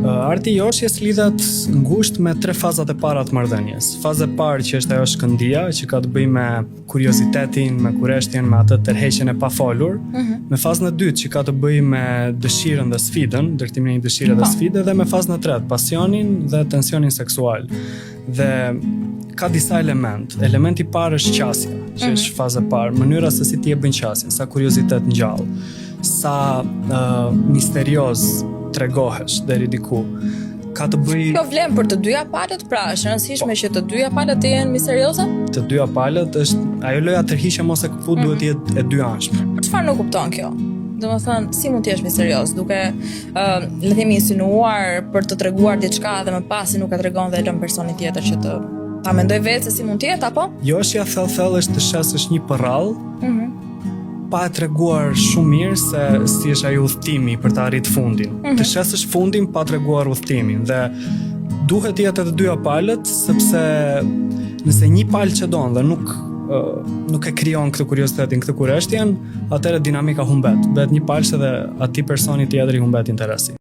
Arti i joshjes lidhet ngushtë me 3 fazat e para të marrëdhënies. Faza e parë që është ajo shkëndija, që ka të bëjë me kuriozitetin, me kurreshtjen, me atë tërheqjen e pafolur. Me fazën e dytë që ka të bëjë me dëshirën dhe sfidën, ndërtimin e një dëshire dhe sfide, dhe me fazën e tretë, pasionin dhe tensionin seksual. Dhe ka disa element. Elementi i parë është qasja, që është faza e parë, mënyra se si ti e bën qasjen, sa kuriozitet ngjall, sa misterioz tregohesh deri diku. Ka të bëjë Kjo vlen për të dyja palët, pra është rëndësishme që të dyja palët të jenë misterioze? Të dyja palët është ajo loja tërhiqe mos e kaput duhet të jetë e dyanshme. Çfarë nuk kupton kjo? Domethënë, si mund të jesh misterioz, duke le të themi insinuar për të treguar diçka dhe më pas si nuk e tregon dhe e lën personin tjetër që të ta mendoj vetë se si mund të jetë apo? Joshja thellë është të shesësh një përrall, pa e treguar shumë mirë se si është ai udhtimi për të arritur fundin. Të shesësh fundin pa treguar udhtimin dhe duhet jetë të dyja palët, sepse nëse një palë çdon dhe nuk e krijon këtë kuriozitetin, këtë kurreshtjen, atëherë dinamika humbet. Bëhet një palë dhe atij personi tjetër i humbet interesi.